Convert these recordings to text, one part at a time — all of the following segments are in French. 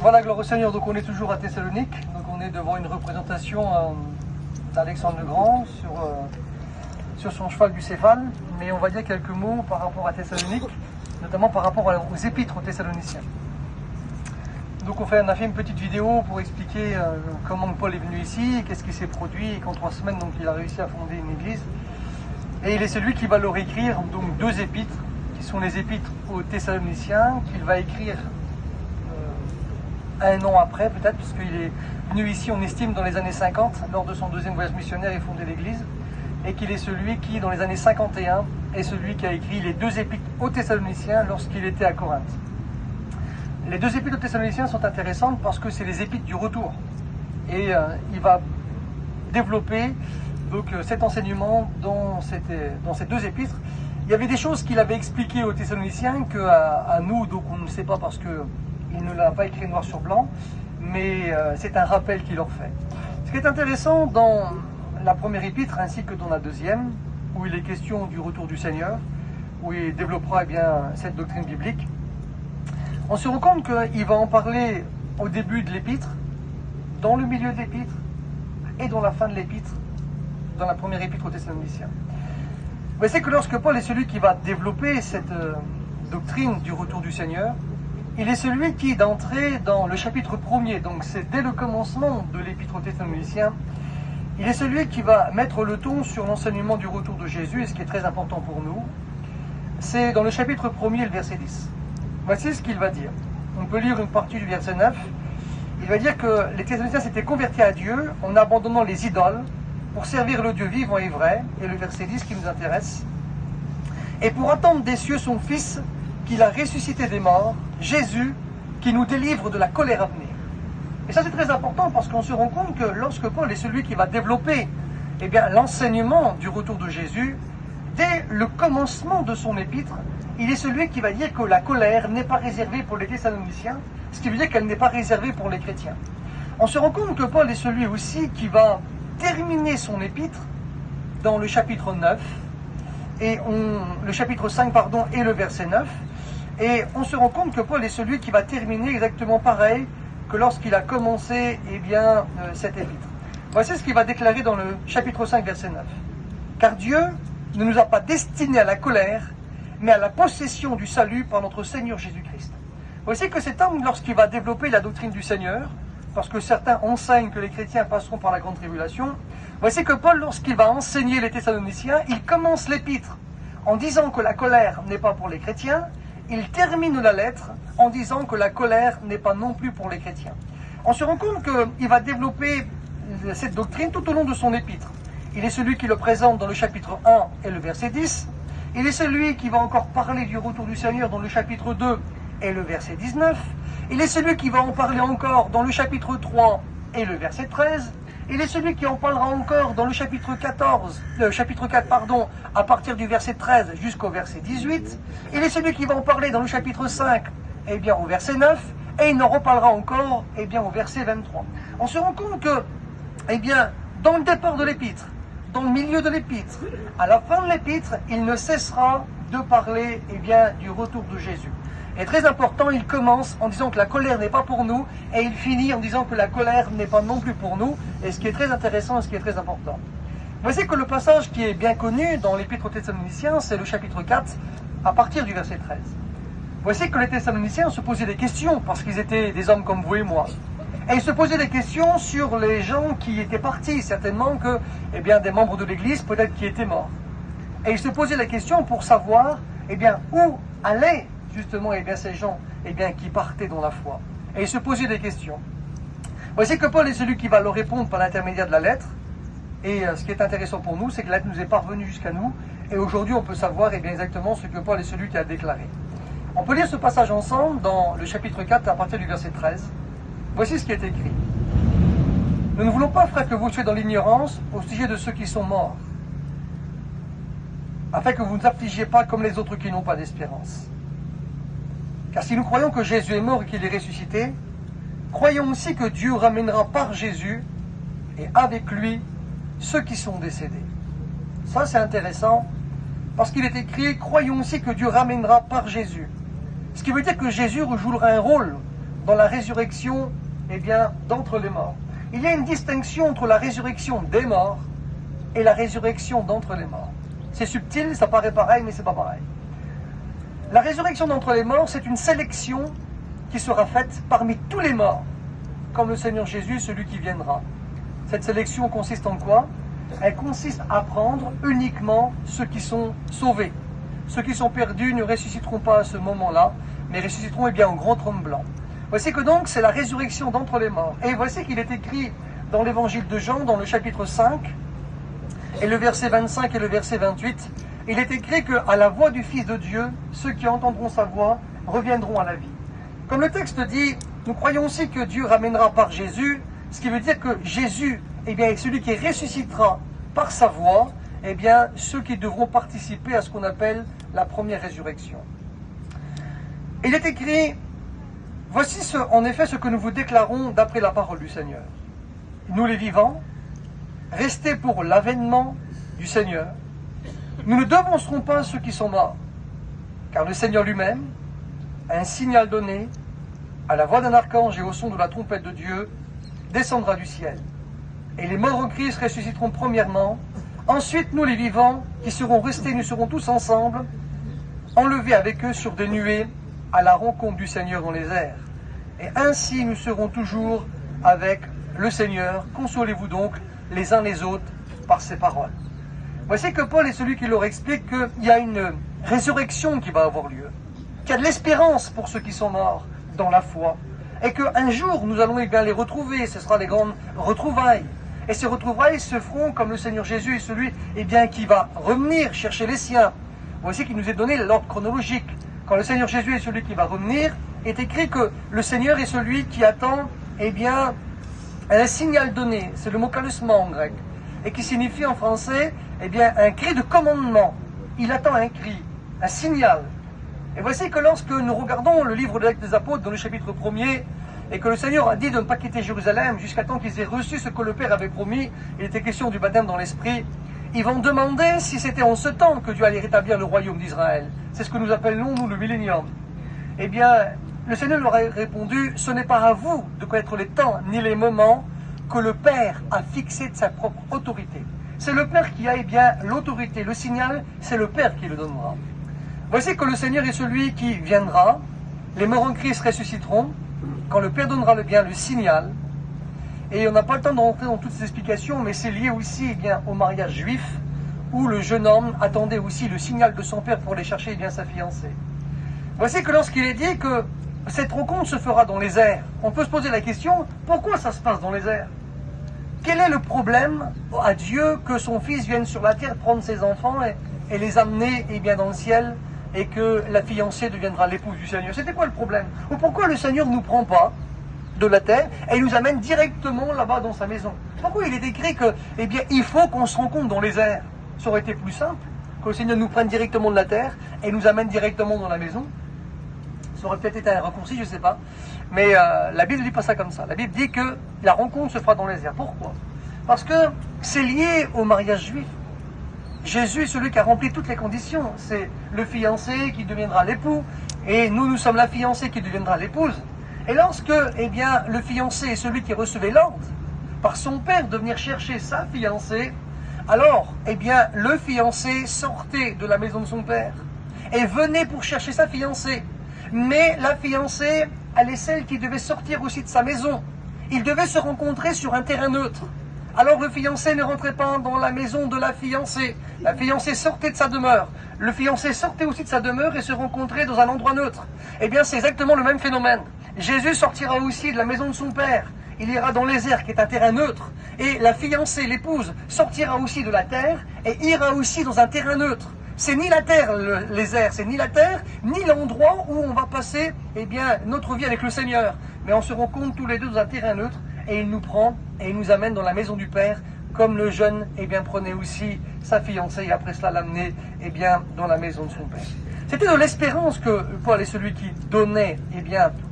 Voilà, gloire au Seigneur. Donc on est toujours à Thessalonique. Donc on est devant une représentation d'Alexandre le Grand sur son cheval du céphale. Mais on va dire quelques mots par rapport à Thessalonique, notamment par rapport aux épîtres aux Thessaloniciens. Donc on a fait une petite vidéo pour expliquer comment Paul est venu ici, qu'est-ce qui s'est produit, et qu'en 3 semaines donc, il a réussi à fonder une église. Et il est celui qui va leur écrire donc 2 épîtres, qui sont les épîtres aux Thessaloniciens, qu'il va écrire 1 an après peut-être, puisqu'il est venu ici, on estime, dans les années 50, lors de son 2e voyage missionnaire et fondé l'église, et qu'il est celui qui, dans les années 51, est celui qui a écrit les 2 épîtres aux Thessaloniciens lorsqu'il était à Corinthe. Les 2 épîtres aux Thessaloniciens sont intéressantes parce que c'est les épîtres du retour. Et il va développer donc, cet enseignement dans ces 2 épîtres. Il y avait des choses qu'il avait expliquées aux Thessaloniciens qu'à nous, donc on ne sait pas parce qu'il ne l'a pas écrit noir sur blanc, mais c'est un rappel qu'il leur fait. Ce qui est intéressant dans la première épître ainsi que dans la 2e, où il est question du retour du Seigneur, où il développera cette doctrine biblique, on se rend compte qu'il va en parler au début de l'épître, dans le milieu de l'épître et dans la fin de l'épître, dans la première épître aux Thessaloniciens. Mais c'est que lorsque Paul est celui qui va développer cette doctrine du retour du Seigneur, il est celui qui, d'entrer dans le chapitre 1er, donc c'est dès le commencement de l'épître aux Thessaloniciens, il est celui qui va mettre le ton sur l'enseignement du retour de Jésus, et ce qui est très important pour nous, c'est dans le chapitre 1er, le verset 10. Voici ce qu'il va dire. On peut lire une partie du verset 9. Il va dire que les Thessaloniciens s'étaient convertis à Dieu en abandonnant les idoles pour servir le Dieu vivant et vrai. Et le verset 10 qui nous intéresse. Et pour attendre des cieux son Fils, qu'il a ressuscité des morts, Jésus, qui nous délivre de la colère à venir. Et ça c'est très important parce qu'on se rend compte que lorsque Paul est celui qui va développer l'enseignement du retour de Jésus, dès le commencement de son épître, il est celui qui va dire que la colère n'est pas réservée pour les Thessaloniciens, ce qui veut dire qu'elle n'est pas réservée pour les chrétiens. On se rend compte que Paul est celui aussi qui va terminer son épître dans le chapitre 9, le chapitre 5 et le verset 9, et on se rend compte que Paul est celui qui va terminer exactement pareil que lorsqu'il a commencé cette épître. Voici ce qu'il va déclarer dans le chapitre 5, verset 9. « Car Dieu ne nous a pas destinés à la colère, mais à la possession du salut par notre Seigneur Jésus-Christ. » Voici que cet homme, lorsqu'il va développer la doctrine du Seigneur, parce que certains enseignent que les chrétiens passeront par la grande tribulation, voici que Paul, lorsqu'il va enseigner les Thessaloniciens, il commence l'épître en disant que la colère n'est pas pour les chrétiens, il termine la lettre en disant que la colère n'est pas non plus pour les chrétiens. On se rend compte qu'il va développer cette doctrine tout au long de son épître. Il est celui qui le présente dans le chapitre 1 et le verset 10, il est celui qui va encore parler du retour du Seigneur dans le chapitre 2 et le verset 19. Il est celui qui va en parler encore dans le chapitre 3 et le verset 13. Il est celui qui en parlera encore dans le chapitre 4, à partir du verset 13 jusqu'au verset 18. Il est celui qui va en parler dans le chapitre 5, au verset 9. Et il en reparlera encore, au verset 23. On se rend compte que, dans le départ de l'épître, dans le milieu de l'épître, à la fin de l'épître, il ne cessera de parler du retour de Jésus. Et très important, il commence en disant que la colère n'est pas pour nous, et il finit en disant que la colère n'est pas non plus pour nous, et ce qui est très intéressant et ce qui est très important. Voici que le passage qui est bien connu dans l'épître aux Thessaloniciens, c'est le chapitre 4, à partir du verset 13. Voici que les Thessaloniciens se posaient des questions, parce qu'ils étaient des hommes comme vous et moi. Et ils se posaient des questions sur les gens qui étaient partis, certainement que, des membres de l'Église, peut-être qui étaient morts. Et ils se posaient la question pour savoir, où allaient, justement, ces gens, qui partaient dans la foi. Et ils se posaient des questions. Voici que Paul est celui qui va leur répondre par l'intermédiaire de la lettre. Et ce qui est intéressant pour nous, c'est que la lettre nous est parvenue jusqu'à nous. Et aujourd'hui, on peut savoir, exactement ce que Paul est celui qui a déclaré. On peut lire ce passage ensemble dans le chapitre 4, à partir du verset 13. Voici ce qui est écrit. « Nous ne voulons pas, frères, que vous soyez dans l'ignorance au sujet de ceux qui sont morts, afin que vous ne vous affligiez pas comme les autres qui n'ont pas d'espérance. Car si nous croyons que Jésus est mort et qu'il est ressuscité, croyons aussi que Dieu ramènera par Jésus et avec lui ceux qui sont décédés. » Ça c'est intéressant, parce qu'il est écrit « Croyons aussi que Dieu ramènera par Jésus ». Ce qui veut dire que Jésus rejouera un rôle dans la résurrection d'entre les morts. Il y a une distinction entre la résurrection des morts et la résurrection d'entre les morts. C'est subtil, ça paraît pareil, mais c'est pas pareil. La résurrection d'entre les morts, c'est une sélection qui sera faite parmi tous les morts, comme le Seigneur Jésus, celui qui viendra. Cette sélection consiste en quoi? Elle consiste à prendre uniquement ceux qui sont sauvés. Ceux qui sont perdus ne ressusciteront pas à ce moment-là, mais ressusciteront au grand trône blanc. Voici que donc c'est la résurrection d'entre les morts. Et voici qu'il est écrit dans l'évangile de Jean, dans le chapitre 5, et le verset 25 et le verset 28, il est écrit qu'à la voix du Fils de Dieu, ceux qui entendront sa voix reviendront à la vie. Comme le texte dit, nous croyons aussi que Dieu ramènera par Jésus, ce qui veut dire que Jésus est celui qui ressuscitera par sa voix, ceux qui devront participer à ce qu'on appelle la première résurrection. Il est écrit, voici en effet ce que nous vous déclarons d'après la parole du Seigneur. Nous les vivants, restez pour l'avènement du Seigneur. Nous ne devancerons pas ceux qui sont morts, car le Seigneur lui-même, à un signal donné, à la voix d'un archange et au son de la trompette de Dieu, descendra du ciel. Et les morts en Christ ressusciteront premièrement. Ensuite, nous les vivants, qui serons restés, nous serons tous ensemble, enlevés avec eux sur des nuées, à la rencontre du Seigneur dans les airs. Et ainsi nous serons toujours avec le Seigneur. Consolez-vous donc les uns les autres par ces paroles. Voici que Paul est celui qui leur explique qu'il y a une résurrection qui va avoir lieu, qu'il y a de l'espérance pour ceux qui sont morts dans la foi, et qu'un jour nous allons les retrouver, ce sera les grandes retrouvailles. Et ces retrouvailles se feront comme le Seigneur Jésus est celui qui va revenir chercher les siens. Voici qu'il nous est donné l'ordre chronologique. Quand le Seigneur Jésus est celui qui va revenir, est écrit que le Seigneur est celui qui attend un signal donné. C'est le mot kalosma en grec, et qui signifie en français un cri de commandement. Il attend un cri, un signal. Et voici que lorsque nous regardons le livre des Actes des Apôtres dans le chapitre 1er, et que le Seigneur a dit de ne pas quitter Jérusalem jusqu'à temps qu'ils aient reçu ce que le Père avait promis, il était question du baptême dans l'Esprit, ils vont demander si c'était en ce temps que Dieu allait rétablir le royaume d'Israël. C'est ce que nous appelons, nous, le millénium. Le Seigneur leur a répondu, ce n'est pas à vous de connaître les temps ni les moments que le Père a fixé de sa propre autorité. C'est le Père qui a l'autorité, le signal, c'est le Père qui le donnera. Voici que le Seigneur est celui qui viendra, les morts en Christ ressusciteront, quand le Père donnera le signal. Et on n'a pas le temps de rentrer dans toutes ces explications, mais c'est lié aussi au mariage juif, où le jeune homme attendait aussi le signal de son père pour aller chercher sa fiancée. Voici que lorsqu'il est dit que cette rencontre se fera dans les airs, on peut se poser la question, pourquoi ça se passe dans les airs? Quel est le problème à Dieu que son Fils vienne sur la terre prendre ses enfants et les amener dans le ciel, et que la fiancée deviendra l'épouse du Seigneur? C'était quoi le problème? Ou pourquoi le Seigneur ne nous prend pas de la terre et nous amène directement là-bas dans sa maison? Pourquoi il est écrit que, il faut qu'on se rencontre dans les airs? Ça aurait été plus simple que le Seigneur nous prenne directement de la terre et nous amène directement dans la maison. Ça aurait peut-être été un raccourci, je ne sais pas. Mais la Bible ne dit pas ça comme ça. La Bible dit que la rencontre se fera dans les airs. Pourquoi? Parce que c'est lié au mariage juif. Jésus est celui qui a rempli toutes les conditions. C'est le fiancé qui deviendra l'époux, et nous sommes la fiancée qui deviendra l'épouse. Et lorsque, le fiancé est celui qui recevait l'ordre par son père de venir chercher sa fiancée, alors, le fiancé sortait de la maison de son père et venait pour chercher sa fiancée. Mais la fiancée, elle est celle qui devait sortir aussi de sa maison. Ils devaient se rencontrer sur un terrain neutre. Alors le fiancé ne rentrait pas dans la maison de la fiancée. La fiancée sortait de sa demeure. Le fiancé sortait aussi de sa demeure et se rencontrait dans un endroit neutre. C'est exactement le même phénomène. Jésus sortira aussi de la maison de son père. Il ira dans les airs, qui est un terrain neutre. Et la fiancée, l'épouse, sortira aussi de la terre et ira aussi dans un terrain neutre. C'est ni la terre, les airs, c'est ni la terre, ni l'endroit où on va passer notre vie avec le Seigneur. Mais on se rencontre tous les deux dans un terrain neutre, et il nous prend et il nous amène dans la maison du Père, comme le jeune prenait aussi sa fiancée et après cela l'amenait dans la maison de son Père. C'était de l'espérance que Paul est celui qui donnait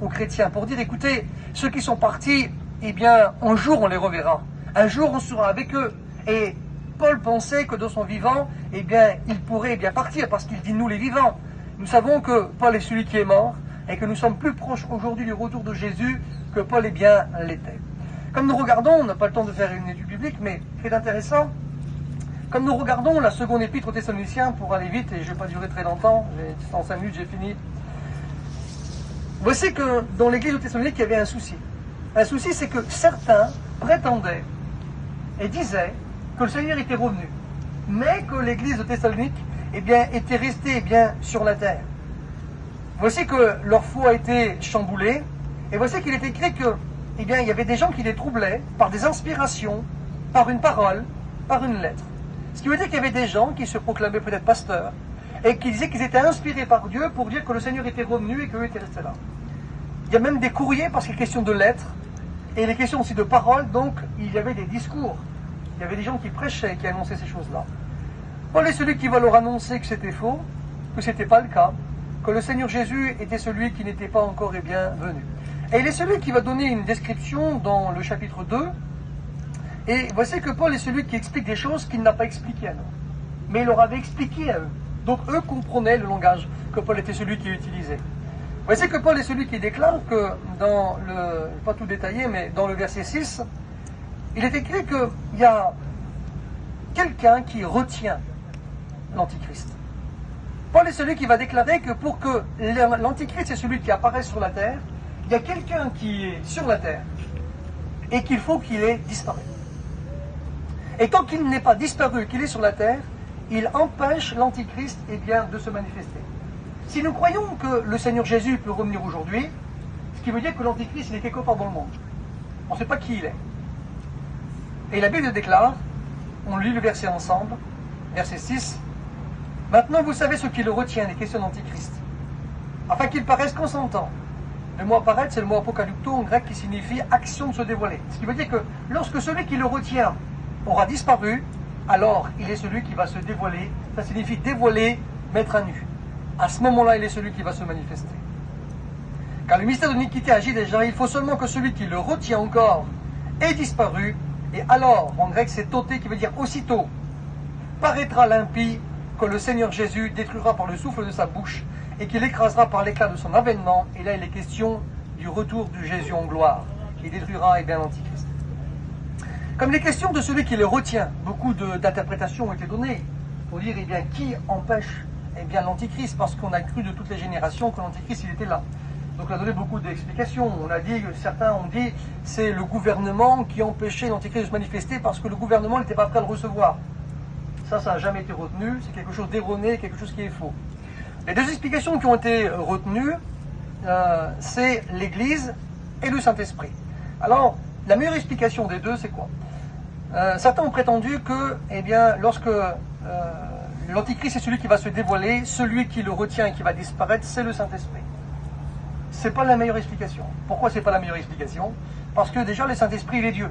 aux chrétiens pour dire, écoutez, ceux qui sont partis, un jour on les reverra, un jour on sera avec eux. Et Paul pensait que dans son vivant, il pourrait partir, parce qu'il dit nous les vivants. Nous savons que Paul est celui qui est mort, et que nous sommes plus proches aujourd'hui du retour de Jésus que Paul l'était. Comme nous regardons, on n'a pas le temps de faire une étude biblique, mais c'est intéressant, comme nous regardons la seconde épître aux Thessaloniciens, pour aller vite, et je ne vais pas durer très longtemps, en 5 minutes j'ai fini. Voici que dans l'église de Thessalonique, il y avait un souci. Un souci, c'est que certains prétendaient et disaient que le Seigneur était revenu, mais que l'église de Thessalonique était restée sur la terre. Voici que leur foi a été chamboulée, et voici qu'il est écrit que il y avait des gens qui les troublaient par des inspirations, par une parole, par une lettre. Ce qui veut dire qu'il y avait des gens qui se proclamaient peut-être pasteurs, et qui disaient qu'ils étaient inspirés par Dieu pour dire que le Seigneur était revenu et qu'eux étaient restés là. Il y a même des courriers parce qu'il est question de lettres, et il est question aussi de paroles, donc il y avait des discours. Il y avait des gens qui prêchaient, qui annonçaient ces choses-là. Paul est celui qui va leur annoncer que c'était faux, que ce n'était pas le cas, que le Seigneur Jésus était celui qui n'était pas encore venu. Et il est celui qui va donner une description dans le chapitre 2, et voici que Paul est celui qui explique des choses qu'il n'a pas expliquées à nous, mais il leur avait expliqué à eux. Donc eux comprenaient le langage que Paul était celui qui utilisait. Voici que Paul est celui qui déclare que dans le, pas tout détaillé, mais dans le verset 6, il est écrit qu'il y a quelqu'un qui retient l'Antichrist. Paul est celui qui va déclarer que pour que l'Antichrist est celui qui apparaît sur la terre, il y a quelqu'un qui est sur la terre et qu'il faut qu'il ait disparu. Et tant qu'il n'est pas disparu, qu'il est sur la terre, il empêche l'Antichrist de se manifester. Si nous croyons que le Seigneur Jésus peut revenir aujourd'hui, ce qui veut dire que l'Antichrist est quelque part dans le monde. On ne sait pas qui il est. Et la Bible déclare, on lit le verset ensemble, verset 6, « Maintenant vous savez ce qui le retient, les questions d'Antichrist, afin qu'il paraisse consentant. » Le mot apparaître, c'est le mot apocalypto en grec qui signifie action de se dévoiler. Ce qui veut dire que lorsque celui qui le retient aura disparu, alors il est celui qui va se dévoiler. Ça signifie dévoiler, mettre à nu. À ce moment-là, il est celui qui va se manifester. Car le mystère de l'iniquité agit déjà, il faut seulement que celui qui le retient encore ait disparu, et alors, en grec c'est toté qui veut dire aussitôt, paraîtra l'impie que le Seigneur Jésus détruira par le souffle de sa bouche, et qu'il écrasera par l'éclat de son avènement. Et là, il est question du retour de Jésus en gloire, qui détruira l'Antichrist. Comme les questions de celui qui le retient, beaucoup d'interprétations ont été données pour dire qui empêche l'Antichrist, parce qu'on a cru de toutes les générations que l'Antichrist il était là. Donc on a donné beaucoup d'explications. On a dit, certains ont dit, c'est le gouvernement qui empêchait l'Antichrist de se manifester parce que le gouvernement n'était pas prêt à le recevoir. Ça n'a jamais été retenu, c'est quelque chose d'erroné, quelque chose qui est faux. Les deux explications qui ont été retenues, c'est l'Église et le Saint-Esprit. Alors, la meilleure explication des deux, c'est quoi? Certains ont prétendu que, lorsque l'Antichrist est celui qui va se dévoiler, celui qui le retient et qui va disparaître, c'est le Saint-Esprit. C'est pas la meilleure explication. Pourquoi c'est pas la meilleure explication? Parce que déjà, le Saint-Esprit, il est Dieu.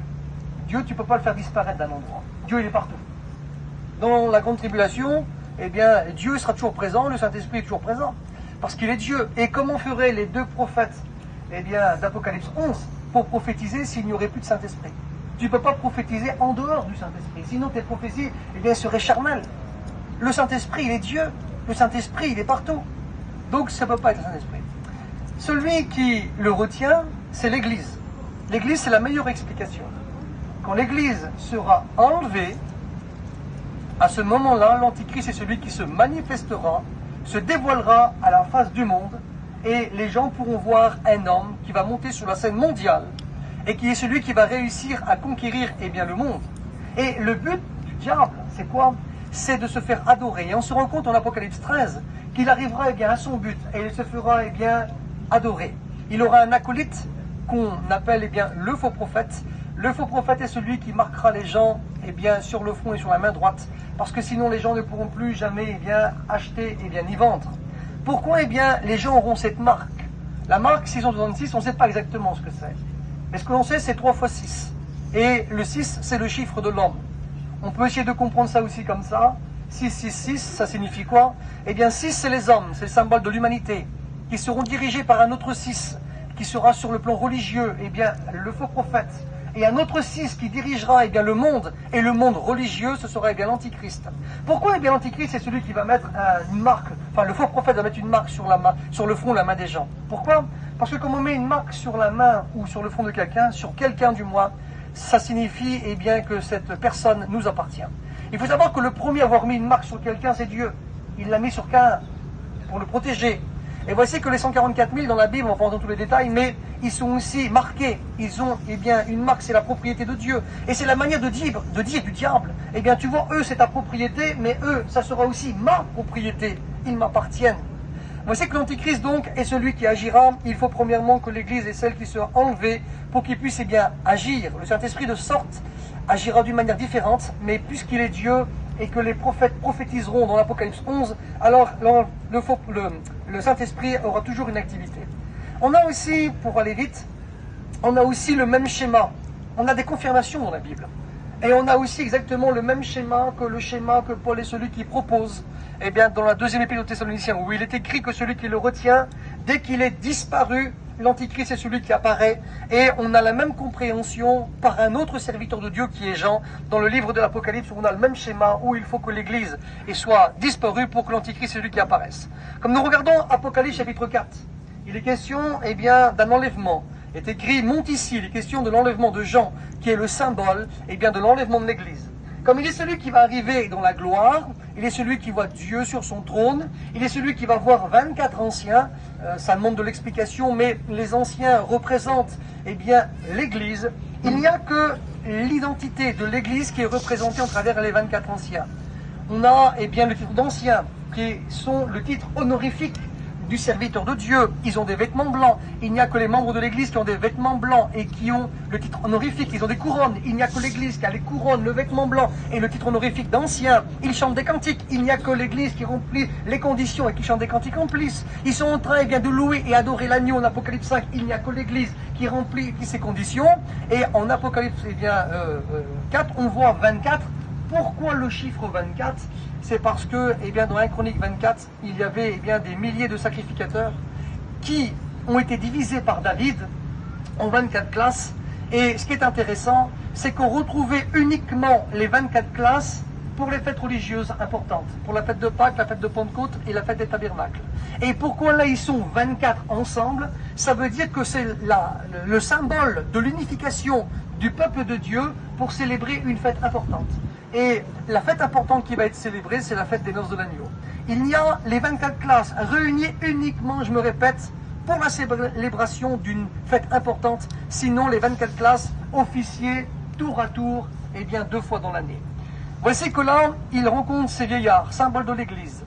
Dieu, tu ne peux pas le faire disparaître d'un endroit. Dieu, il est partout. Dans la grande tribulation, Dieu sera toujours présent, le Saint-Esprit est toujours présent, parce qu'il est Dieu. Et comment feraient les deux prophètes d'Apocalypse 11 pour prophétiser s'il n'y aurait plus de Saint-Esprit? Tu ne peux pas prophétiser en dehors du Saint-Esprit, sinon tes prophéties seraient charnelles. Le Saint-Esprit, il est Dieu, le Saint-Esprit, il est partout. Donc ça ne peut pas être le Saint-Esprit. Celui qui le retient, c'est l'Église. L'Église, c'est la meilleure explication. Quand l'Église sera enlevée, à ce moment-là, l'Antichrist est celui qui se manifestera, se dévoilera à la face du monde, et les gens pourront voir un homme qui va monter sur la scène mondiale, et qui est celui qui va réussir à conquérir le monde. Et le but du diable, c'est quoi? C'est de se faire adorer. Et on se rend compte en Apocalypse 13 qu'il arrivera à son but, et il se fera adorer. Il aura un acolyte qu'on appelle le faux prophète. Le faux prophète est celui qui marquera les gens sur le front et sur la main droite, parce que sinon les gens ne pourront plus jamais acheter ni vendre. Pourquoi les gens auront cette marque? La marque 666, on ne sait pas exactement ce que c'est. Mais ce que l'on sait, c'est 3 fois 6. Et le 6, c'est le chiffre de l'homme. On peut essayer de comprendre ça aussi comme ça. 666, ça signifie quoi? 6, c'est les hommes, c'est le symbole de l'humanité, qui seront dirigés par un autre 6, qui sera sur le plan religieux. Le faux prophète Et un autre 6 qui dirigera eh bien, le monde, et le monde religieux, ce sera eh bien l'Antichrist. Pourquoi eh bien l'Antichrist, c'est celui qui va mettre une marque, enfin le faux prophète va mettre une marque sur le front, la main des gens. Pourquoi? Parce que comme on met une marque sur la main ou sur le front de quelqu'un, sur quelqu'un du moins, ça signifie eh bien, que cette personne nous appartient. Il faut savoir que le premier à avoir mis une marque sur quelqu'un, c'est Dieu. Il l'a mis sur Caïn pour le protéger. Et voici que les 144 000 dans la Bible, on va pas entendre tous les détails, mais ils sont aussi marqués. Ils ont, eh bien, une marque, c'est la propriété de Dieu. Et c'est la manière de dire du diable. Eh bien, tu vois, eux, c'est ta propriété, mais eux, ça sera aussi ma propriété. Ils m'appartiennent. Voici que l'Antichrist, donc, est celui qui agira. Il faut premièrement que l'Église est celle qui sera enlevée pour qu'il puisse, eh bien, agir. Le Saint-Esprit, de sorte, agira d'une manière différente, mais puisqu'il est Dieu, et que les prophètes prophétiseront dans l'Apocalypse 11, alors le Saint-Esprit aura toujours une activité. On a aussi, pour aller vite, on a aussi le même schéma. On a des confirmations dans la Bible. Et on a aussi exactement le même schéma que Paul est celui qui propose, eh bien, dans la deuxième épître aux Thessaloniciens, où il est écrit que celui qui le retient, dès qu'il est disparu, l'Antichrist est celui qui apparaît, et on a la même compréhension par un autre serviteur de Dieu qui est Jean, dans le livre de l'Apocalypse, où on a le même schéma, où il faut que l'Église soit disparue pour que l'Antichrist est celui qui apparaisse. Comme nous regardons Apocalypse chapitre 4, il est question eh bien, d'un enlèvement. Il est écrit, monte ici, il est question de l'enlèvement de Jean, qui est le symbole eh bien, de l'enlèvement de l'Église. Comme il est celui qui va arriver dans la gloire, il est celui qui voit Dieu sur son trône, il est celui qui va voir 24 anciens, ça demande de l'explication, mais les anciens représentent eh bien, l'Église. Il n'y a que l'identité de l'Église qui est représentée en travers les 24 anciens. On a eh bien, le titre d'anciens, qui sont le titre honorifique du serviteur de Dieu. Ils ont des vêtements blancs. Il n'y a que les membres de l'Église qui ont des vêtements blancs et qui ont le titre honorifique. Ils ont des couronnes. Il n'y a que l'Église qui a les couronnes, le vêtement blanc et le titre honorifique d'ancien. Ils chantent des cantiques. Il n'y a que l'Église qui remplit les conditions et qui chante des cantiques remplissent. Ils sont en train eh bien, de louer et adorer l'agneau en Apocalypse 5. Il n'y a que l'Église qui remplit ces conditions. Et en Apocalypse 4, on voit 24. Pourquoi le chiffre 24? C'est parce que, eh bien, dans 1 Chronique 24, il y avait eh bien, des milliers de sacrificateurs qui ont été divisés par David en 24 classes. Et ce qui est intéressant, c'est qu'on retrouvait uniquement les 24 classes pour les fêtes religieuses importantes, pour la fête de Pâques, la fête de Pentecôte et la fête des Tabernacles. Et pourquoi là ils sont 24 ensemble? Ça veut dire que c'est le symbole de l'unification du peuple de Dieu pour célébrer une fête importante. Et la fête importante qui va être célébrée, c'est la fête des noces de l'agneau. Il y a les 24 classes réunies uniquement, je me répète, pour la célébration d'une fête importante. Sinon, les 24 classes officiées tour à tour, eh bien 2 fois dans l'année. Voici que là, il rencontre ces vieillards, symbole de l'Église.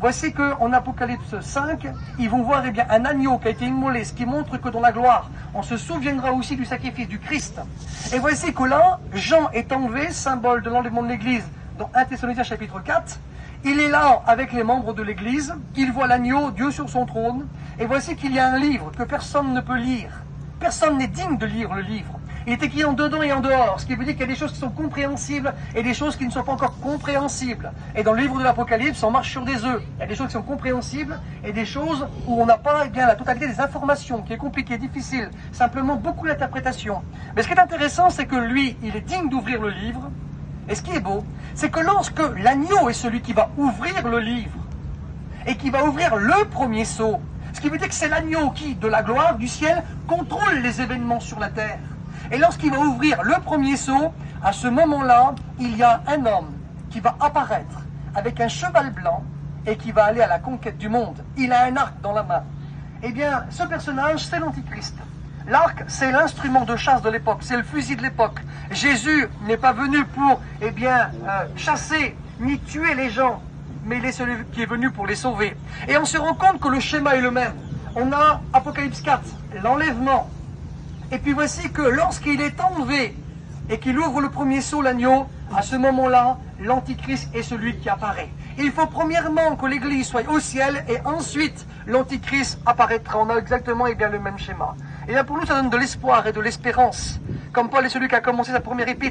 Voici qu'en Apocalypse 5, ils vont voir eh bien, un agneau qui a été immolé, ce qui montre que dans la gloire, on se souviendra aussi du sacrifice du Christ. Et voici que là, Jean est enlevé, symbole de l'enlèvement de l'Église, dans 1 Thessaloniciens chapitre 4. Il est là avec les membres de l'Église, il voit l'agneau, Dieu sur son trône, et voici qu'il y a un livre que personne ne peut lire. Personne n'est digne de lire le livre. Il est écrit en dedans et en dehors, ce qui veut dire qu'il y a des choses qui sont compréhensibles et des choses qui ne sont pas encore compréhensibles. Et dans le livre de l'Apocalypse, on marche sur des œufs. Il y a des choses qui sont compréhensibles et des choses où on n'a pas eh bien, la totalité des informations, qui est compliqué, difficile, simplement beaucoup d'interprétation. Mais ce qui est intéressant, c'est que lui, il est digne d'ouvrir le livre. Et ce qui est beau, c'est que lorsque l'agneau est celui qui va ouvrir le livre et qui va ouvrir le premier sceau, ce qui veut dire que c'est l'agneau qui, de la gloire du ciel, contrôle les événements sur la terre. Et lorsqu'il va ouvrir le premier sceau, à ce moment-là, il y a un homme qui va apparaître avec un cheval blanc et qui va aller à la conquête du monde. Il a un arc dans la main. Eh bien, ce personnage, c'est l'Antichrist. L'arc, c'est l'instrument de chasse de l'époque, c'est le fusil de l'époque. Jésus n'est pas venu pour, eh bien, chasser ni tuer les gens, mais il est celui qui est venu pour les sauver. Et on se rend compte que le schéma est le même. On a Apocalypse 4, l'enlèvement. Et puis voici que lorsqu'il est enlevé et qu'il ouvre le premier sceau, l'agneau, à ce moment-là, l'Antichrist est celui qui apparaît. Il faut premièrement que l'Église soit au ciel et ensuite l'Antichrist apparaîtra. On a exactement eh bien, le même schéma. Et bien pour nous, ça donne de l'espoir et de l'espérance. Comme Paul est celui qui a commencé sa première épître.